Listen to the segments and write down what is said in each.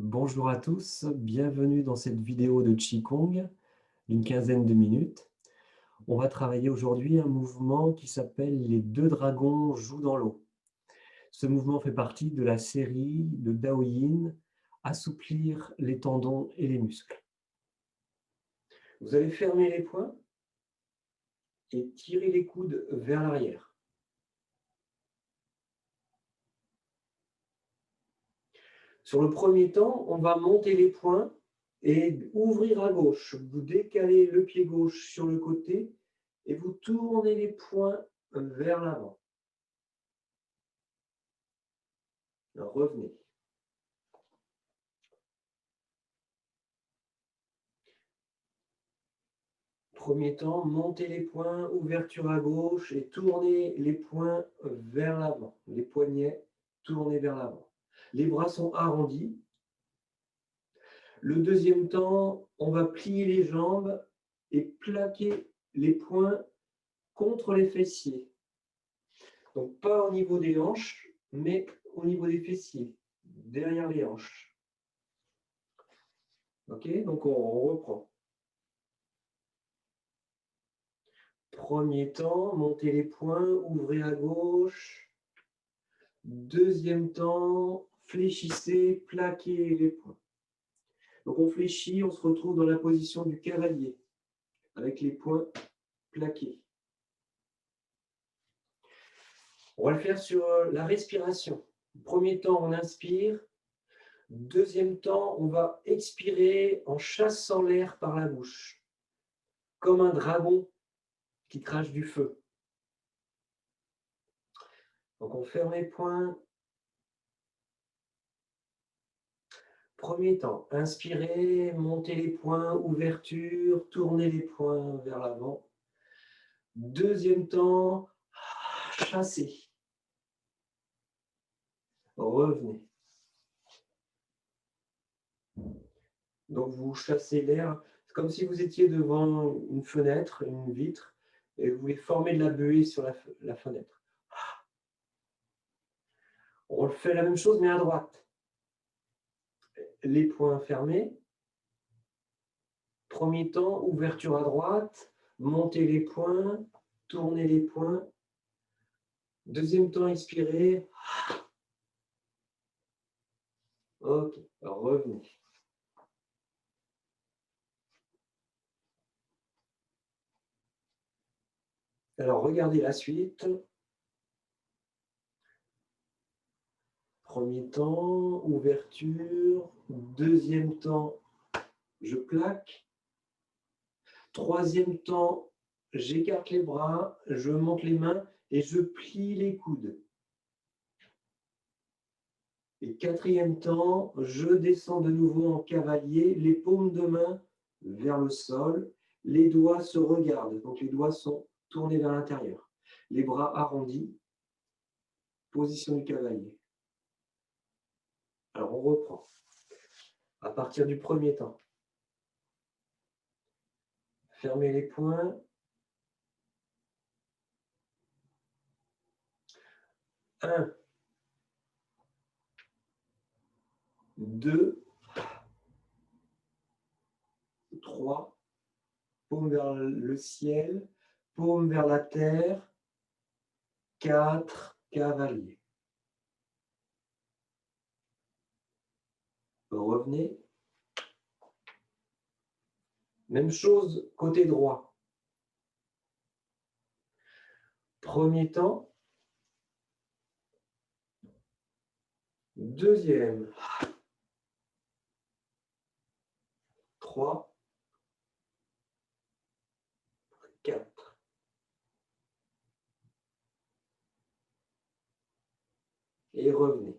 Bonjour à tous, bienvenue dans cette vidéo de Qigong d'une quinzaine de minutes. On va travailler aujourd'hui un mouvement qui s'appelle Les deux dragons jouent dans l'eau. Ce mouvement fait partie de la série de Daoyin, assouplir les tendons et les muscles. Vous allez fermer les poings et tirer les coudes vers l'arrière. Sur le premier temps, on va monter les poings et ouvrir à gauche. Vous décalez le pied gauche sur le côté et vous tournez les poings vers l'avant. Revenez. Premier temps, montez les poings, ouverture à gauche et tournez les poings vers l'avant. Les poignets tournés vers l'avant. Les bras sont arrondis. Le deuxième temps, on va plier les jambes et plaquer les poings contre les fessiers. Donc pas au niveau des hanches, mais au niveau des fessiers, derrière les hanches. Ok, donc on reprend. Premier temps, montez les poings, ouvrez à gauche. Deuxième temps, fléchissez, plaquez les poings. Donc on fléchit, on se retrouve dans la position du cavalier, avec les poings plaqués. On va le faire sur la respiration. Premier temps, on inspire. Deuxième temps, on va expirer en chassant l'air par la bouche, comme un dragon qui crache du feu. Donc on ferme les poings. Premier temps, inspirez, montez les poings, ouverture, tournez les poings vers l'avant. Deuxième temps, chassez. Revenez. Donc vous chassez l'air. C'est comme si vous étiez devant une fenêtre, une vitre, et vous voulez former de la buée sur la fenêtre. On refait la même chose, mais à droite. Les poings fermés. Premier temps, ouverture à droite, montez les poings, tournez les poings. Deuxième temps, expirez. Ok, alors revenez. Alors regardez la suite. Premier temps, ouverture. Deuxième temps, je plaque. Troisième temps, j'écarte les bras, je monte les mains et je plie les coudes. Et quatrième temps, je descends de nouveau en cavalier, les paumes de main vers le sol, les doigts se regardent, donc les doigts sont tournés vers l'intérieur. Les bras arrondis, position du cavalier. Alors on reprend. À partir du premier temps, fermez les poings. 1, 2, 3, paume vers le ciel, paume vers la terre, 4, cavalier. Revenez. Même chose côté droit. Premier temps. Deuxième. 3, 4. Et revenez.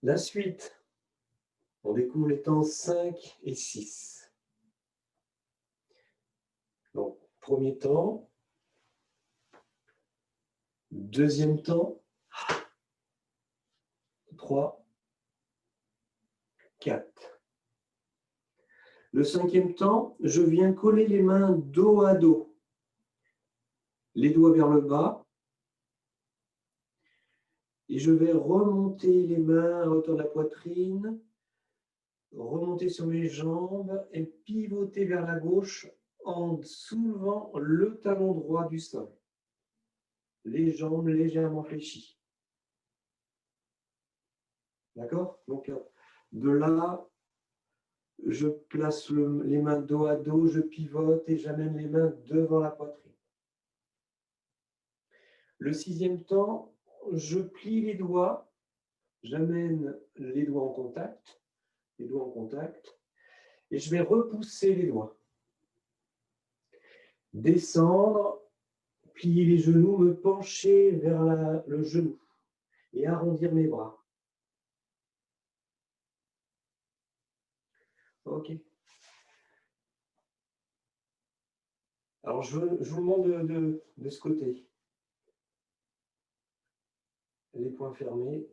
La suite. On découvre les temps 5 et 6. Donc, premier temps. Deuxième temps. 3, 4. Le cinquième temps, je viens coller les mains dos à dos. Les doigts vers le bas. Et je vais remonter les mains à hauteur de la poitrine, remonter sur mes jambes et pivoter vers la gauche en soulevant le talon droit du sol. Les jambes légèrement fléchies. D'accord? Donc, de là, je place les mains dos à dos, je pivote et j'amène les mains devant la poitrine. Le 6e temps, je plie les doigts, j'amène les doigts en contact, et je vais repousser les doigts. Descendre, plier les genoux, me pencher vers le genou et arrondir mes bras. Ok. Alors, je vous montre de ce côté. Les poings fermés.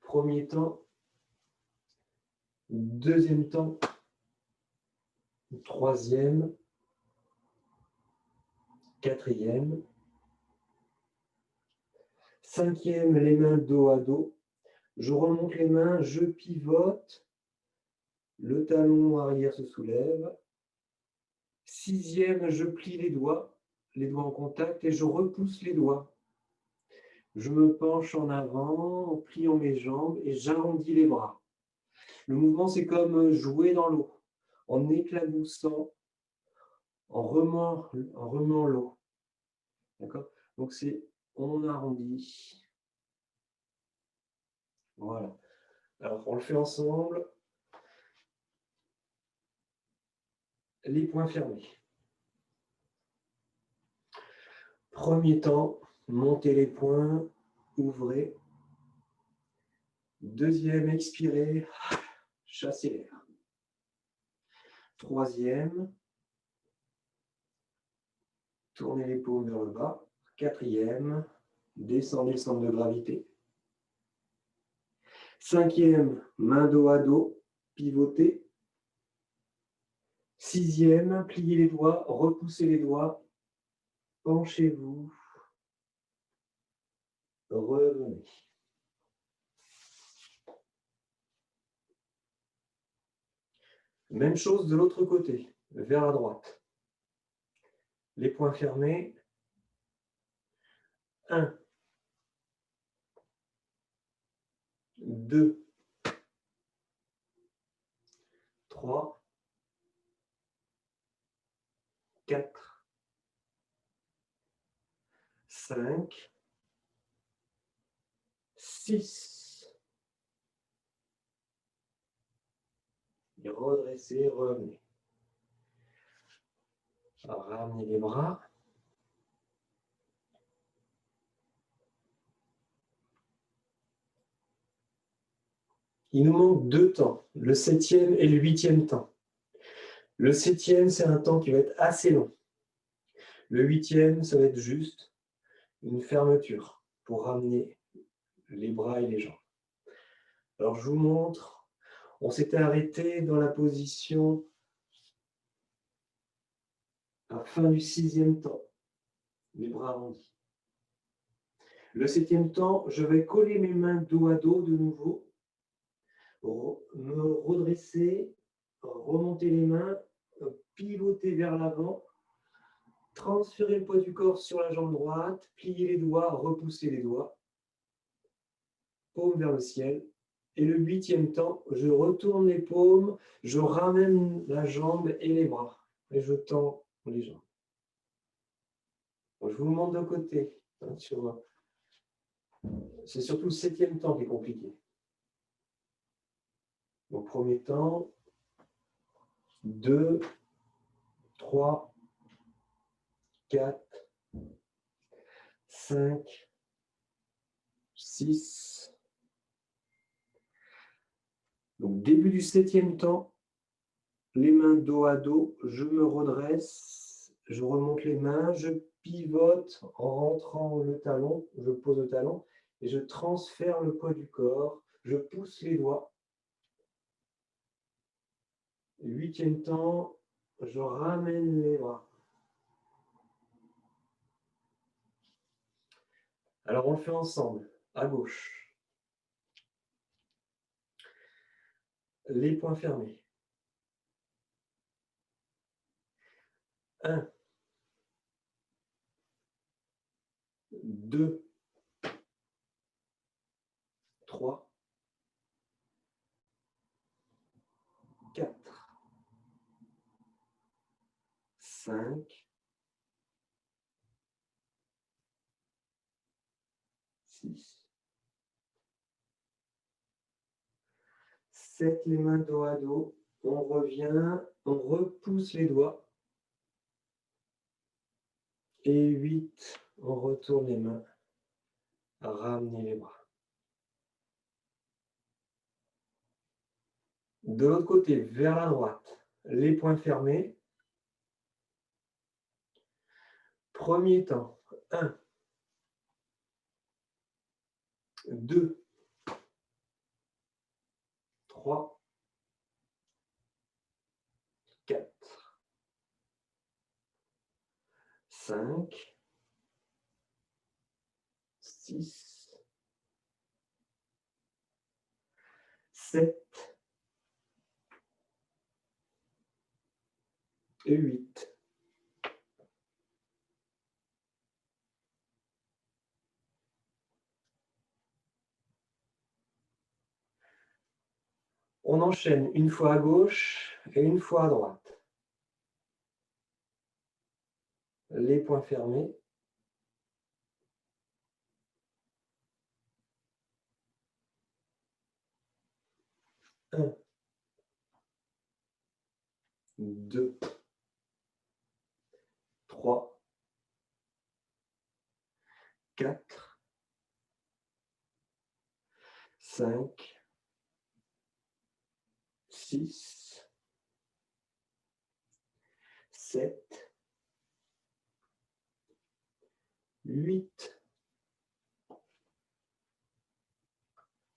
Premier temps. Deuxième temps. Troisième. Quatrième. Cinquième, les mains dos à dos. Je remonte les mains, je pivote. Le talon arrière se soulève. Sixième, je plie les doigts en contact et je repousse les doigts. Je me penche en avant en pliant mes jambes et j'arrondis les bras. Le mouvement, c'est comme jouer dans l'eau, en éclaboussant, en remuant l'eau. D'accord? Donc, on arrondit. Voilà. Alors, on le fait ensemble. Les poings fermés. Premier temps, montez les poings, ouvrez. Deuxième, expirez, chassez l'air. Troisième, tournez les paumes vers le bas. Quatrième, descendez le centre de gravité. Cinquième, main dos à dos, pivotez. Sixième, pliez les doigts, repoussez les doigts, penchez-vous, revenez. Même chose de l'autre côté, vers la droite. Les poings fermés. 1, 2, 3, 4, 5, 6. Et redressez, revenez. Alors, ramenez les bras. Il nous manque 2 temps, le 7e et le 8e temps. Le 7e, c'est un temps qui va être assez long. Le 8e, ça va être juste une fermeture pour ramener les bras et les jambes. Alors, je vous montre. On s'était arrêté dans la position à la fin du 6e temps, les bras arrondis. Le 7e temps, je vais coller mes mains dos à dos de nouveau, me redresser, remonter les mains, pivoter vers l'avant, transférer le poids du corps sur la jambe droite, plier les doigts, repousser les doigts, paume vers le ciel. Et le 8e temps, je retourne les paumes, je ramène la jambe et les bras, et je tends les jambes. Donc, je vous montre de côté. C'est surtout le 7e temps qui est compliqué. Donc, premier temps, 2, 3, 4, 5, 6. Donc, début du 7e temps, les mains dos à dos, je me redresse, je remonte les mains, je pivote en rentrant le talon, je pose le talon et je transfère le poids du corps, je pousse les doigts. 8e temps, je ramène les bras. Alors, on le fait ensemble. à gauche. Les poings fermés. 1, 2, 3, 4, 5, 6, 7, les mains dos à dos. On revient, on repousse les doigts. Et 8, on retourne les mains, ramenez les bras. De l'autre côté, vers la droite, les poings fermés. Premier temps, 1, 2, 3, 4, 5, 6, 7 et 8. On enchaîne une fois à gauche et une fois à droite. Les poings fermés. 1, 2, 3, 4, 5, 6, 7, 8.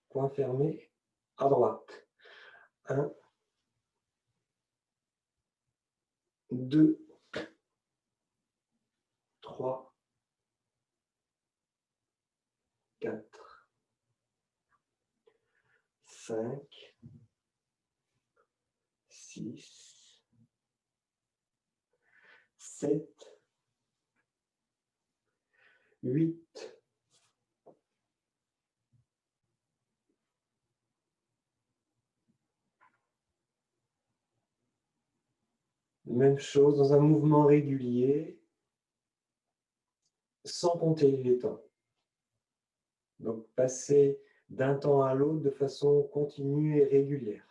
Poings fermés à droite. 1, 2, 3, 4, 5, 6, 7, 8. Même chose dans un mouvement régulier, sans compter les temps. Donc passer d'un temps à l'autre de façon continue et régulière.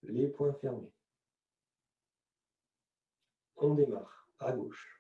Les poings fermés. On démarre à gauche.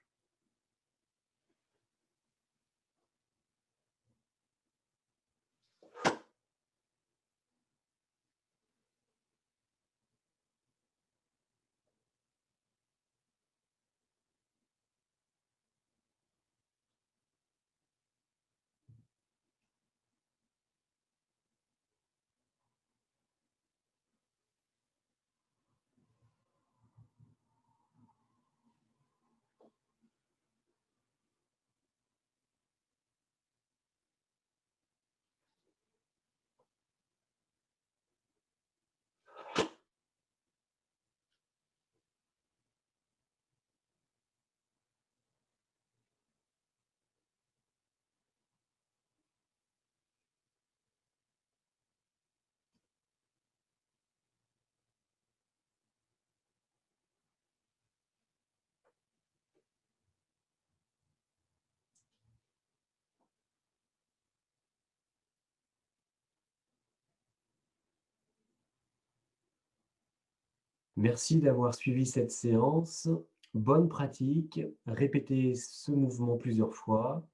Merci d'avoir suivi cette séance. Bonne pratique. Répétez ce mouvement plusieurs fois.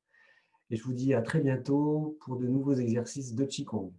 Et je vous dis à très bientôt pour de nouveaux exercices de Qigong.